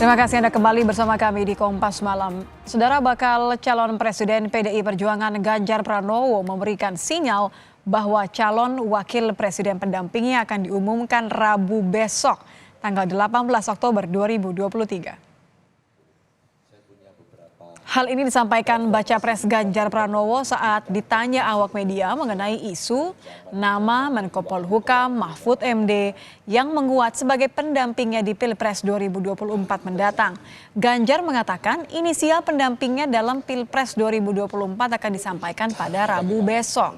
Terima kasih Anda kembali bersama kami di Kompas Malam. Saudara, bakal calon Presiden PDI Perjuangan Ganjar Pranowo memberikan sinyal bahwa calon wakil presiden pendampingnya akan diumumkan Rabu besok, tanggal 18 Oktober 2023. Hal ini disampaikan baca pres Ganjar Pranowo saat ditanya awak media mengenai isu nama Menko Polhukam Mahfud MD yang menguat sebagai pendampingnya di Pilpres 2024 mendatang. Ganjar mengatakan inisial pendampingnya dalam Pilpres 2024 akan disampaikan pada Rabu besok.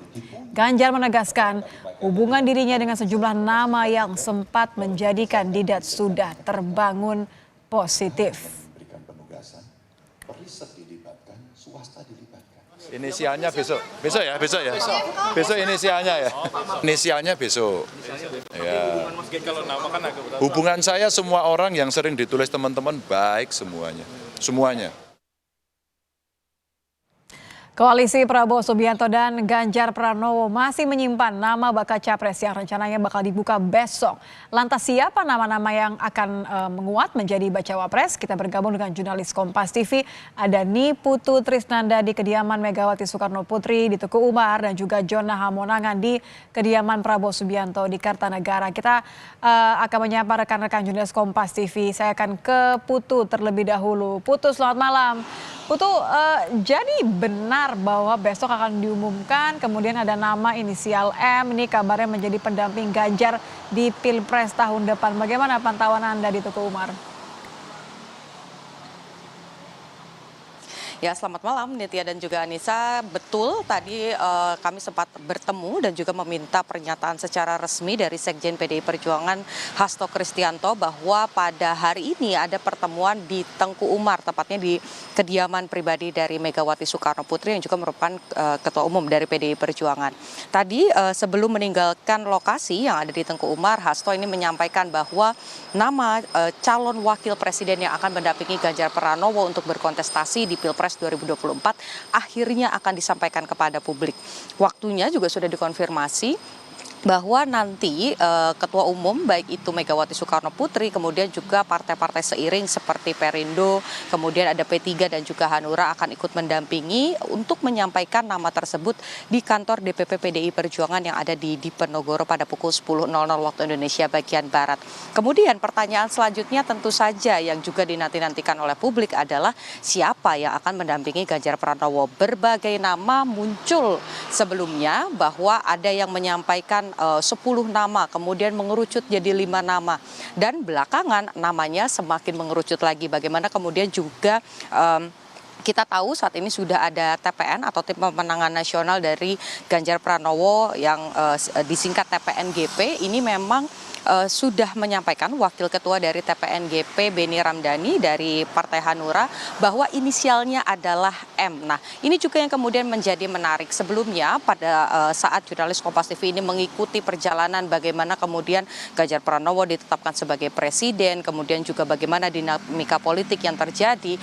Ganjar menegaskan hubungan dirinya dengan sejumlah nama yang sempat menjadi kandidat sudah terbangun positif. Inisialnya besok ya. Besok inisialnya ya. Inisialnya besok. Ya. Hubungan saya semua orang yang sering ditulis teman-teman baik semuanya. Koalisi Prabowo Subianto dan Ganjar Pranowo masih menyimpan nama bakal capres yang rencananya bakal dibuka besok. Lantas siapa nama-nama yang akan menguat menjadi bacawa pres? Kita bergabung dengan jurnalis Kompas TV. Ada Niputu Trisnanda di kediaman Megawati Soekarno Putri di Tuku Umar dan juga Jona Hamonangan di kediaman Prabowo Subianto di Kartanegara. Kita akan menyapa rekan-rekan jurnalis Kompas TV. Saya akan ke Putu terlebih dahulu. Putu, selamat malam. Putu, jadi benar bahwa besok akan diumumkan kemudian ada nama inisial M, ini kabarnya menjadi pendamping Ganjar di Pilpres tahun depan. Bagaimana pantauan Anda di Tuku Umar? Ya, selamat malam Nitya dan juga Anissa. Betul, tadi kami sempat bertemu dan juga meminta pernyataan secara resmi dari Sekjen PDI Perjuangan Hasto Kristianto bahwa pada hari ini ada pertemuan di Tengku Umar, tepatnya di kediaman pribadi dari Megawati Soekarno Putri yang juga merupakan Ketua Umum dari PDI Perjuangan. Tadi sebelum meninggalkan lokasi yang ada di Tengku Umar, Hasto ini menyampaikan bahwa nama calon wakil presiden yang akan mendampingi Ganjar Pranowo untuk berkontestasi di Pilpres 2024 akhirnya akan disampaikan kepada publik. Waktunya juga sudah dikonfirmasi bahwa nanti Ketua Umum baik itu Megawati Soekarno Putri, kemudian juga partai-partai seiring seperti Perindo, kemudian ada P3 dan juga Hanura akan ikut mendampingi untuk menyampaikan nama tersebut di kantor DPP PDI Perjuangan yang ada di Diponegoro pada pukul 10.00 waktu Indonesia bagian Barat. Kemudian pertanyaan selanjutnya tentu saja yang juga dinanti-nantikan oleh publik adalah siapa yang akan mendampingi Ganjar Pranowo. Berbagai nama muncul sebelumnya bahwa ada yang menyampaikan 10 nama, kemudian mengerucut jadi 5 nama. Dan belakangan namanya semakin mengerucut lagi. Bagaimana kemudian juga kita tahu saat ini sudah ada TPN atau Tim Pemenangan Nasional dari Ganjar Pranowo yang disingkat TPNGP. Ini memang sudah menyampaikan Wakil Ketua dari TPNGP Beni Ramdhani dari Partai Hanura bahwa inisialnya adalah M. Nah, ini juga yang kemudian menjadi menarik. Sebelumnya pada saat jurnalis Kompas TV ini mengikuti perjalanan bagaimana kemudian Ganjar Pranowo ditetapkan sebagai presiden, kemudian juga bagaimana dinamika politik yang terjadi,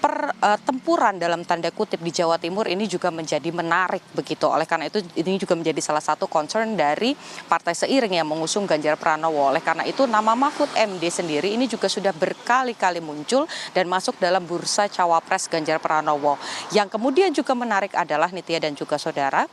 pertempuran dalam tanda kutip di Jawa Timur ini juga menjadi menarik begitu. Oleh karena itu ini juga menjadi salah satu concern dari partai seiring yang mengusung Ganjar Pranowo. Oleh karena itu nama Mahfud MD sendiri ini juga sudah berkali-kali muncul dan masuk dalam bursa cawapres Ganjar Pranowo. Yang kemudian juga menarik adalah Nitya dan juga saudara,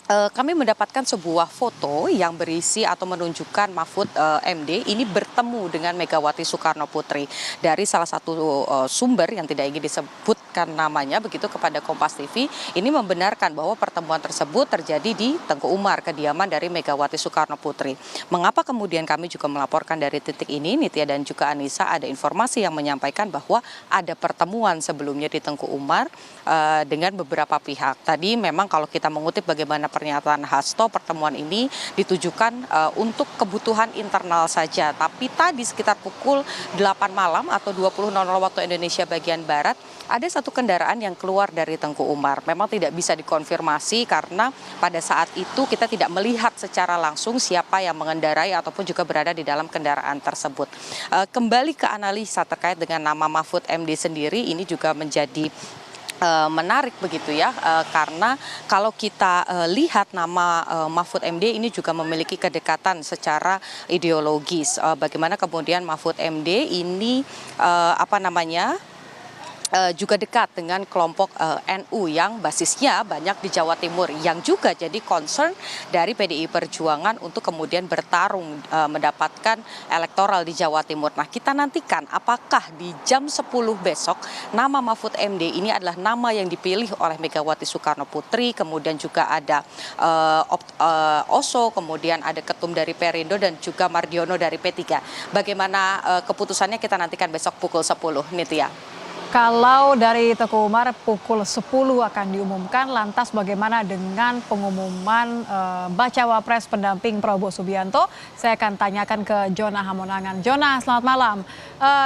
kami mendapatkan sebuah foto yang berisi atau menunjukkan Mahfud MD ini bertemu dengan Megawati Soekarno Putri. Dari salah satu sumber yang tidak ingin disebutkan namanya begitu kepada Kompas TV, ini membenarkan bahwa pertemuan tersebut terjadi di Tengku Umar, kediaman dari Megawati Soekarno Putri. Mengapa kemudian kami juga melaporkan dari titik ini, Nitya dan juga Anissa, ada informasi yang menyampaikan bahwa ada pertemuan sebelumnya di Tengku Umar dengan beberapa pihak. Tadi memang kalau kita mengutip bagaimana pernyataan Hasto, pertemuan ini ditujukan untuk kebutuhan internal saja. Tapi tadi sekitar pukul 8 malam atau 20.00 waktu Indonesia bagian Barat, ada satu kendaraan yang keluar dari Tengku Umar. Memang tidak bisa dikonfirmasi karena pada saat itu kita tidak melihat secara langsung siapa yang mengendarai ataupun juga berada di dalam kendaraan tersebut. Kembali ke analisa terkait dengan nama Mahfud MD sendiri, ini juga menjadi menarik begitu ya, karena kalau kita lihat nama Mahfud MD ini juga memiliki kedekatan secara ideologis. Bagaimana kemudian Mahfud MD ini juga dekat dengan kelompok NU yang basisnya banyak di Jawa Timur, yang juga jadi concern dari PDI Perjuangan untuk kemudian bertarung mendapatkan elektoral di Jawa Timur. Nah, kita nantikan apakah di jam 10 besok nama Mahfud MD ini adalah nama yang dipilih oleh Megawati Soekarno Putri, kemudian juga ada Oso, kemudian ada ketum dari Perindo dan juga Mardiono dari P3. Bagaimana keputusannya kita nantikan besok pukul 10, Nitya. Kalau dari Teguh Umar pukul 10 akan diumumkan, lantas bagaimana dengan pengumuman bacawa pres pendamping Prabowo Subianto? Saya akan tanyakan ke Jona Hamonangan. Jona, selamat malam.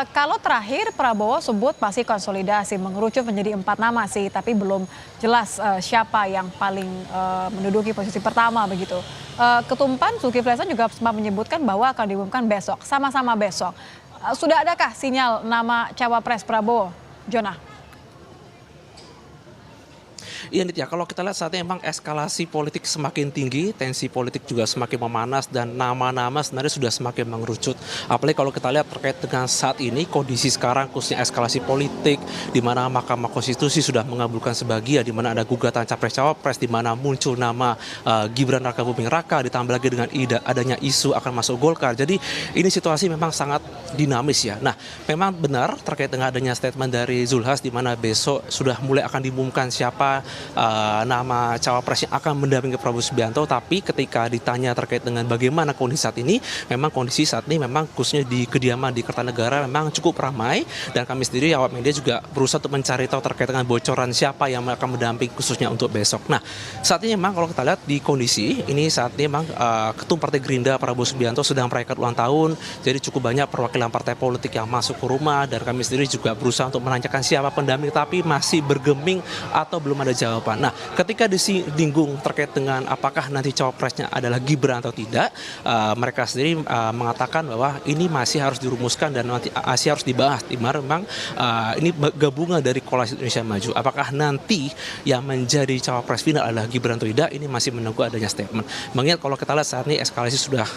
Kalau terakhir Prabowo sebut masih konsolidasi, mengerucut menjadi 4 nama sih, tapi belum jelas siapa yang paling menduduki posisi pertama begitu. Ketum PAN Zulkifli Hasan juga sempat menyebutkan bahwa akan diumumkan besok, sama-sama besok. Sudah adakah sinyal nama cawapres Prabowo? Jona. Iya Nitya, kalau kita lihat saat ini memang eskalasi politik semakin tinggi, tensi politik juga semakin memanas dan nama-nama sebenarnya sudah semakin mengerucut. Apalagi kalau kita lihat terkait dengan saat ini kondisi sekarang khususnya eskalasi politik di mana Mahkamah Konstitusi sudah mengabulkan sebagian, di mana ada gugatan capres-cawapres, di mana muncul nama Gibran Rakabuming Raka, ditambah lagi dengan adanya isu akan masuk Golkar. Jadi ini situasi memang sangat dinamis ya. Nah, memang benar terkait dengan adanya statement dari Zulhas di mana besok sudah mulai akan diumumkan siapa nama cawapres yang akan mendampingi Prabowo Subianto, tapi ketika ditanya terkait dengan bagaimana kondisi saat ini, memang kondisi saat ini memang khususnya di kediaman di Kertanegara memang cukup ramai, dan kami sendiri awak media juga berusaha untuk mencari tahu terkait dengan bocoran siapa yang akan mendampingi khususnya untuk besok. Nah, saat ini memang kalau kita lihat di kondisi ini saat ini memang Ketum Partai Gerindra Prabowo Subianto sedang merayakan ulang tahun, jadi cukup banyak perwakilan partai politik yang masuk ke rumah, dan kami sendiri juga berusaha untuk menanyakan siapa pendamping, tapi masih bergeming atau belum ada jawaban. Nah, ketika disinggung terkait dengan apakah nanti cawapresnya adalah Gibran atau tidak, mereka sendiri mengatakan bahwa ini masih harus dirumuskan dan nanti masih harus dibahas. Di mana memang ini gabungan dari Koalisi Indonesia Maju. Apakah nanti yang menjadi cawapres final adalah Gibran atau tidak, ini masih menunggu adanya statement. Mengingat kalau kita lihat saat ini eskalasi sudah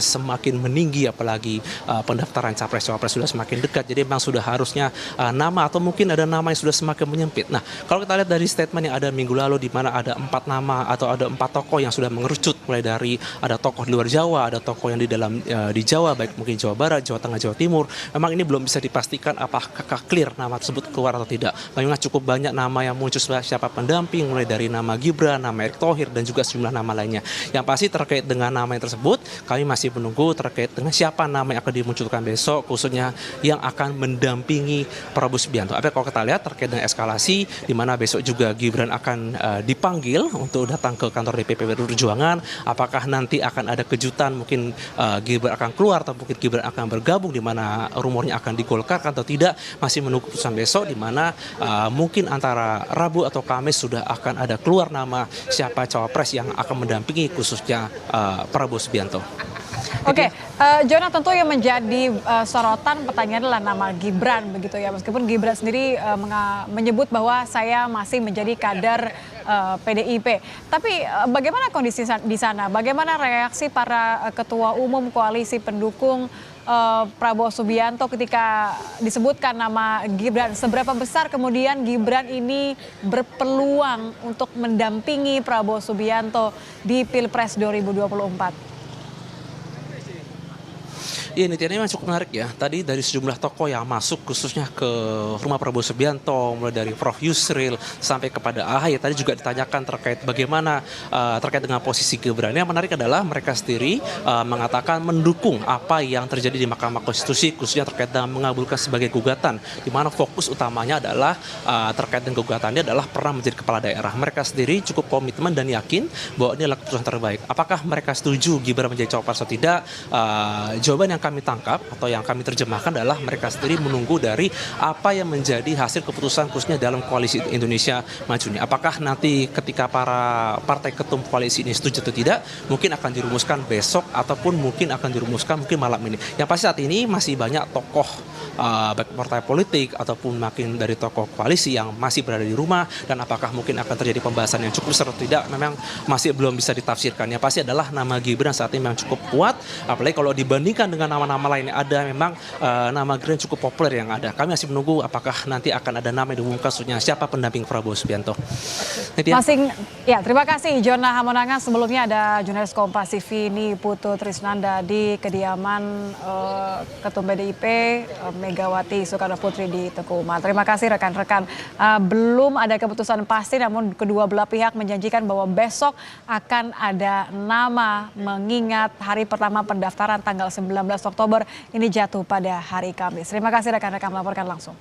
semakin meninggi, apalagi pendaftaran capres-cawapres sudah semakin dekat. Jadi memang sudah harusnya nama atau mungkin ada nama yang sudah semakin menyempit. Nah, kalau kita lihat dari statement yang ada minggu lalu di mana ada 4 nama atau ada 4 tokoh yang sudah mengerucut, mulai dari ada tokoh di luar Jawa, ada tokoh yang di dalam di Jawa, baik mungkin Jawa Barat, Jawa Tengah, Jawa Timur. Memang ini belum bisa dipastikan apakah clear nama tersebut keluar atau tidak. Memang cukup banyak nama yang muncul siapa pendamping, mulai dari nama Gibran, nama Erick Thohir, dan juga sejumlah nama lainnya. Yang pasti terkait dengan nama yang tersebut, kami masih menunggu terkait dengan siapa nama yang akan dimunculkan besok, khususnya yang akan mendampingi Prabowo Subianto. Tapi kalau kita lihat terkait dengan eskalasi, di mana besok juga Gibran akan dipanggil untuk datang ke kantor DPP PDI Perjuangan. Apakah nanti akan ada kejutan, mungkin Gibran akan keluar atau mungkin Gibran akan bergabung, di mana rumornya akan digolkarkan atau tidak, masih menunggu keputusan besok, di mana mungkin antara Rabu atau Kamis sudah akan ada keluar nama siapa cawapres yang akan mendampingi khususnya Prabowo Subianto. Oke, Jona, tentu yang menjadi sorotan pertanyaan adalah nama Gibran begitu ya. Meskipun Gibran sendiri menyebut bahwa saya masih menjadi kader PDIP. Tapi bagaimana kondisi di sana? Bagaimana reaksi para ketua umum koalisi pendukung Prabowo Subianto ketika disebutkan nama Gibran? Seberapa besar kemudian Gibran ini berpeluang untuk mendampingi Prabowo Subianto di Pilpres 2024? Iya, ini memang cukup menarik ya. Tadi dari sejumlah tokoh yang masuk khususnya ke rumah Prabowo Subianto, mulai dari Prof. Yusril sampai kepada AHY, tadi juga ditanyakan terkait bagaimana terkait dengan posisi Gibran. Yang menarik adalah mereka sendiri mengatakan mendukung apa yang terjadi di Mahkamah Konstitusi, khususnya terkait dengan mengabulkan sebagai gugatan, di mana fokus utamanya adalah terkait dengan gugatannya adalah pernah menjadi kepala daerah. Mereka sendiri cukup komitmen dan yakin bahwa ini adalah keputusan terbaik. Apakah mereka setuju Gibran menjadi cawapres atau tidak? Jawaban yang kami tangkap atau yang kami terjemahkan adalah mereka sendiri menunggu dari apa yang menjadi hasil keputusan khususnya dalam Koalisi Indonesia Maju ini. Apakah nanti ketika para partai ketum koalisi ini setuju atau tidak, mungkin akan dirumuskan besok ataupun mungkin akan dirumuskan mungkin malam ini. Yang pasti saat ini masih banyak tokoh baik partai politik ataupun makin dari tokoh koalisi yang masih berada di rumah, dan apakah mungkin akan terjadi pembahasan yang cukup besar atau tidak, memang masih belum bisa ditafsirkan. Yang pasti adalah nama Gibran saat ini memang cukup kuat, apalagi kalau dibandingkan dengan nama-nama lain yang ada, memang nama Gibran cukup populer yang ada. Kami masih menunggu apakah nanti akan ada nama yang diumumkan siapa pendamping Prabowo Subianto. Terima kasih Jona Hamonangan. Sebelumnya ada jurnalis Kompas TV ini Putu Trisnanda di kediaman Ketum PDIP Megawati Soekarno Putri di Teguh Umar. Terima kasih rekan-rekan. Belum ada keputusan pasti, namun kedua belah pihak menjanjikan bahwa besok akan ada nama, mengingat hari pertama pendaftaran tanggal 19 Oktober ini jatuh pada hari Kamis. Terima kasih rekan-rekan melaporkan langsung.